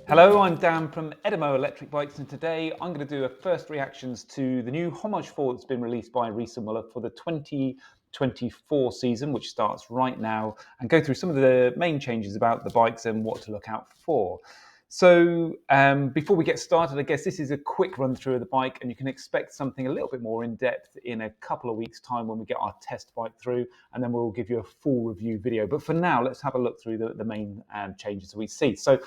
Hello, I'm Dan from Edimo Electric Bikes, and today I'm going to do a first reactions to the new Homage4 that's been released by Riese Müller for the 2024 season, which starts right now, and go through some of the main changes about the bikes and what to look out for. So before we get started, I guess this is a quick run through of the bike, and you can expect something a little bit more in depth in a couple of weeks' time when we get our test bike through, and then we'll give you a full review video. But for now, let's have a look through the main changes that we see. So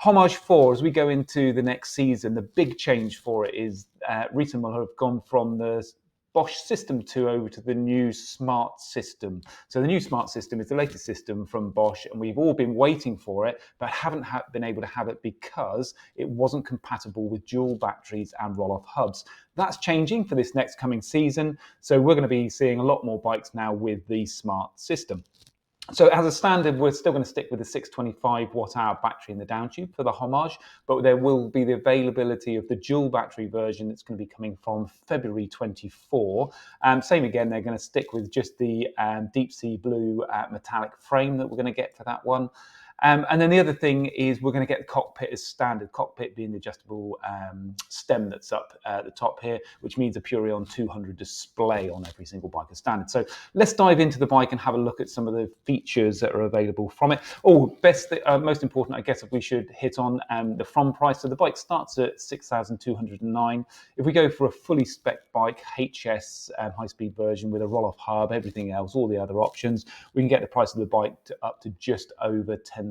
Homage4, as we go into the next season, the big change for it is Riese Müller have gone from the Bosch System 2 over to the new Smart System. So the new Smart System is the latest system from Bosch, and we've all been waiting for it, but haven't been able to have it because it wasn't compatible with dual batteries and Rohloff hubs. That's changing for this next coming season, so we're going to be seeing a lot more bikes now with the Smart System. So as a standard, we're still going to stick with the 625 watt-hour battery in the down tube for the Homage, but there will be the availability of the dual battery version that's going to be coming from February 24. Same again, they're going to stick with just the deep sea blue metallic frame that we're going to get for that one. And then the other thing is we're going to get the cockpit as standard, cockpit being the adjustable stem that's up at the top here, which means a Purion 200 display on every single bike as standard. So let's dive into the bike and have a look at some of the features that are available from it. Most important, I guess, if we should hit on the from price. So the bike starts at 6,209. If we go for a fully spec bike, HS high-speed version with a Rohloff hub, everything else, all the other options, we can get the price of the bike up to just over £10,000.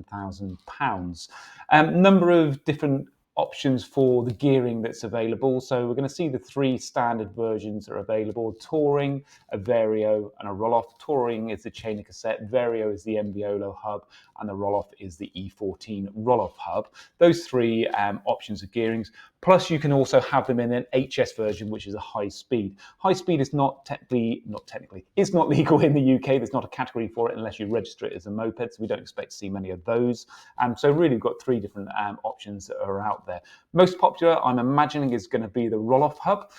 Number of different options for the gearing that's available. So we're going to see the three standard versions that are available: Touring, a Vario, and a Rohloff. Touring is the chain cassette, Vario is the Enviolo hub, and the Rohloff is the E-14 Rohloff hub. Those three options of gearings. Plus, you can also have them in an HS version, which is a high speed. High speed is not legal in the UK. There's not a category for it unless you register it as a moped. So we don't expect to see many of those. So really, we've got three different options that are out there. Most popular, I'm imagining, is going to be the Rohloff hub.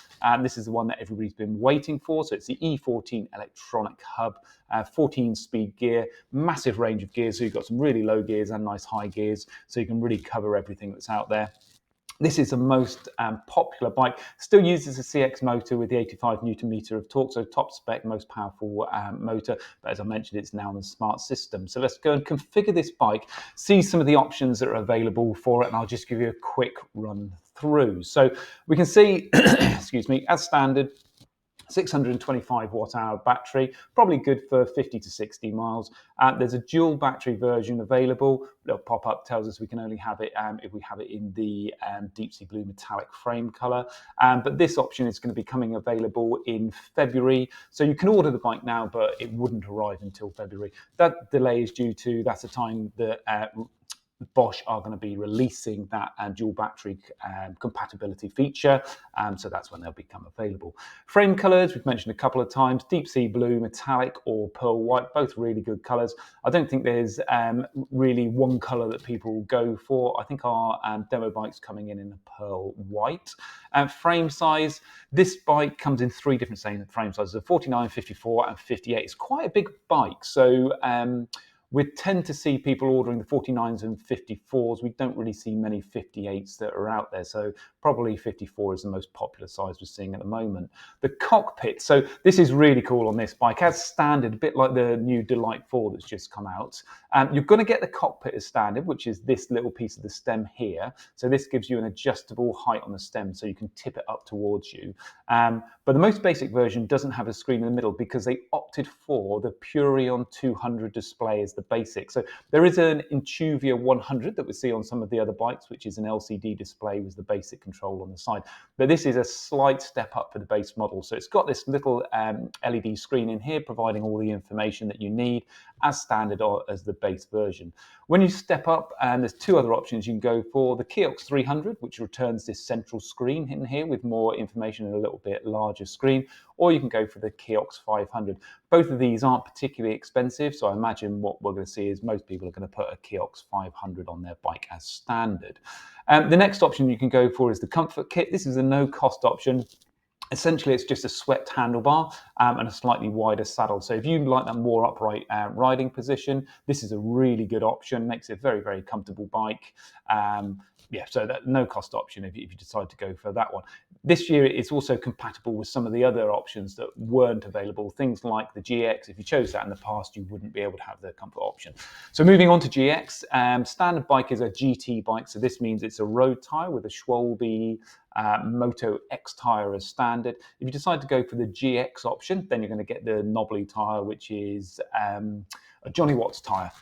This is the one that everybody's been waiting for. So it's the E-14 electronic hub, 14-speed gear, massive range of gears. So you've got some really low gears and nice high gears, so you can really cover everything that's out there. This is the most popular bike. Still uses a CX motor with the 85 Newton meter of torque, so top spec, most powerful motor. But as I mentioned, it's now in the Smart System. So let's go and configure this bike, see some of the options that are available for it, and I'll just give you a quick run through. So we can see, excuse me, as standard, 625 watt-hour battery, probably good for 50 to 60 miles. There's a dual battery version available. The pop-up tells us we can only have it if we have it in the deep sea blue metallic frame color. But this option is going to be coming available in February. So you can order the bike now, but it wouldn't arrive until February. That delay is due to, that's the time that Bosch are going to be releasing that dual battery compatibility feature, so that's when they'll become available. Frame colors, we've mentioned a couple of times: deep sea blue, metallic, or pearl white, both really good colors. I don't think there's really one color that people will go for. I think our demo bike's coming in a pearl white. Frame size, this bike comes in three different frame sizes: a 49, 54, and 58. It's quite a big bike, so we tend to see people ordering the 49s and 54s. We don't really see many 58s that are out there, so probably 54 is the most popular size we're seeing at the moment. The cockpit, so this is really cool on this bike. As standard, a bit like the new Delight 4 that's just come out. You're going to get the cockpit as standard, which is this little piece of the stem here. So this gives you an adjustable height on the stem, so you can tip it up towards you. But the most basic version doesn't have a screen in the middle because they opted for the Purion 200 display as the basic. So there is an Intuvia 100 that we see on some of the other bikes, which is an LCD display with the basic control on the side. But this is a slight step up for the base model. So it's got this little LED screen in here providing all the information that you need as standard or as the base version. When you step up, there's two other options you can go for: the Kiox 300, which returns this central screen in here with more information and a little bit larger screen, or you can go for the Kiox 500. Both of these aren't particularly expensive, so I imagine what we're going to see is most people are going to put a Kiox 500 on their bike as standard. The next option you can go for is the Comfort Kit. This is a no-cost option. Essentially, it's just a swept handlebar and a slightly wider saddle. So if you like that more upright riding position, this is a really good option. Makes it a very, very comfortable bike. Yeah, so that no cost option if you decide to go for that one. This year, it's also compatible with some of the other options that weren't available. Things like the GX. If you chose that in the past, you wouldn't be able to have the comfort option. So moving on to GX, standard bike is a GT bike. So this means it's a road tyre with a Schwalbe Moto X tyre as standard. If you decide to go for the GX option, then you're going to get the knobbly tyre, which is a Johnny Watts tyre.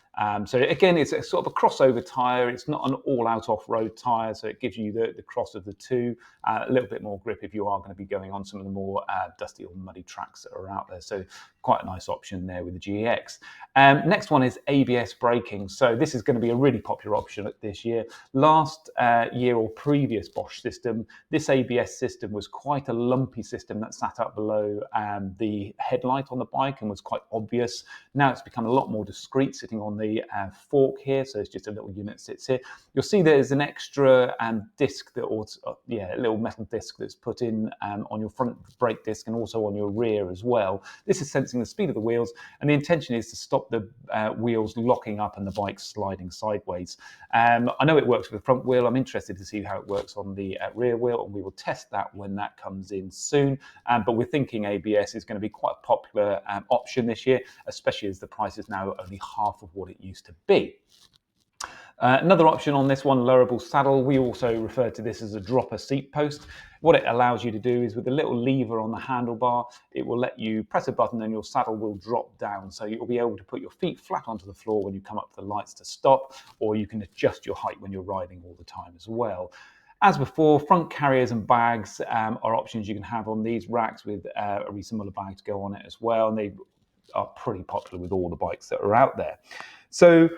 So again, it's a sort of a crossover tyre. It's not an all-out off-road tyre, so it gives you the cross of the two. A little bit more grip if you are going to be going on some of the more dusty or muddy tracks that are out there. So quite a nice option there with the GX. Next one is ABS braking. So this is going to be a really popular option this year. Last year or previous Bosch system, this ABS system was quite a lumpy system that sat up below the headlight on the bike and was quite obvious. Now it's become a lot more discreet, sitting on the fork here. So it's just a little unit that sits here. You'll see there's an extra disc that, a little metal disc that's put in on your front brake disc and also on your rear as well. This is sensing the speed of the wheels, and the intention is to stop the wheels locking up and the bike sliding sideways. I know it works with the front wheel. I'm interested to see how it works on the rear wheel, and we will test that when that comes in soon. But we're thinking ABS is going to be quite a popular option this year, especially as the price is now only half of what it used to be. Another option on this one, lowerable saddle. We also refer to this as a dropper seat post. What it allows you to do is with a little lever on the handlebar, it will let you press a button and your saddle will drop down. So you'll be able to put your feet flat onto the floor when you come up to the lights to stop, or you can adjust your height when you're riding all the time as well. As before, front carriers and bags are options you can have on these racks with a Riese Müller bag to go on it as well. And they are pretty popular with all the bikes that are out there. So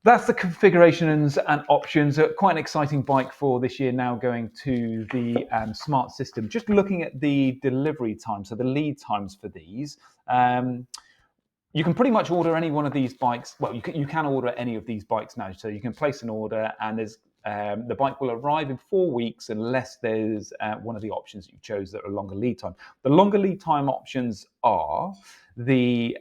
that's the configurations and options. Quite an exciting bike for this year now, going to the Smart System. Just looking at the delivery time, so the lead times for these. You can pretty much order any one of these bikes. Well, you can order any of these bikes now. So you can place an order and the bike will arrive in 4 weeks unless there's one of the options that you chose that are longer lead time. The longer lead time options are the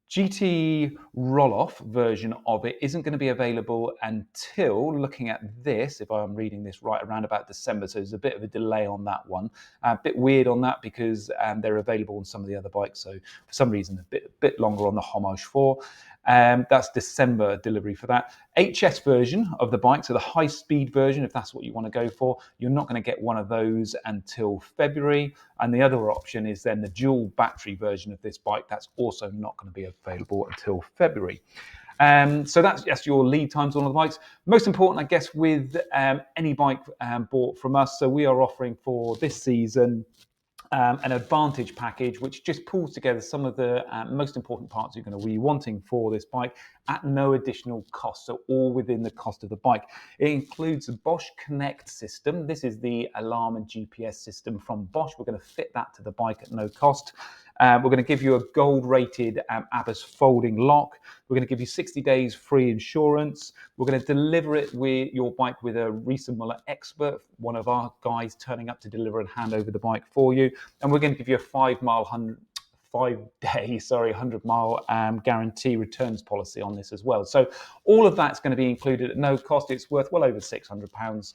GT Rohloff version of it isn't going to be available until, looking at this, if I'm reading this right, around about December. So there's a bit of a delay on that one. A bit weird on that because they're available on some of the other bikes. So for some reason, a bit longer on the Homage4. That's December delivery for that. HS version of the bike, so the high-speed version, if that's what you want to go for, you're not going to get one of those until February. And the other option is then the dual battery version of this bike. That's also not going to be available until February. So that's your lead times on all the bikes. Most important, I guess, with any bike bought from us. So we are offering for this season an advantage package, which just pulls together some of the most important parts you're going to be wanting for this bike at no additional cost, so all within the cost of the bike. It includes a Bosch Connect system. This is the alarm and GPS system from Bosch. We're going to fit that to the bike at no cost. We're going to give you a gold-rated ABBAS folding lock. We're going to give you 60 days free insurance. We're going to deliver it with your bike with a Riese Müller expert, one of our guys turning up to deliver and hand over the bike for you. And we're going to give you a 100-mile guarantee returns policy on this as well. So all of that's going to be included at no cost. It's worth well over £600.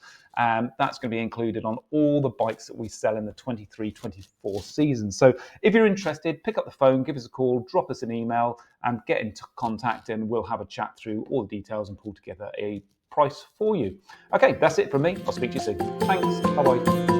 That's going to be included on all the bikes that we sell in the 23-24 season. So if you're interested, pick up the phone, give us a call, drop us an email, and get into contact, and we'll have a chat through all the details and pull together a price for you. Okay, that's it from me. I'll speak to you soon. Thanks. Bye-bye.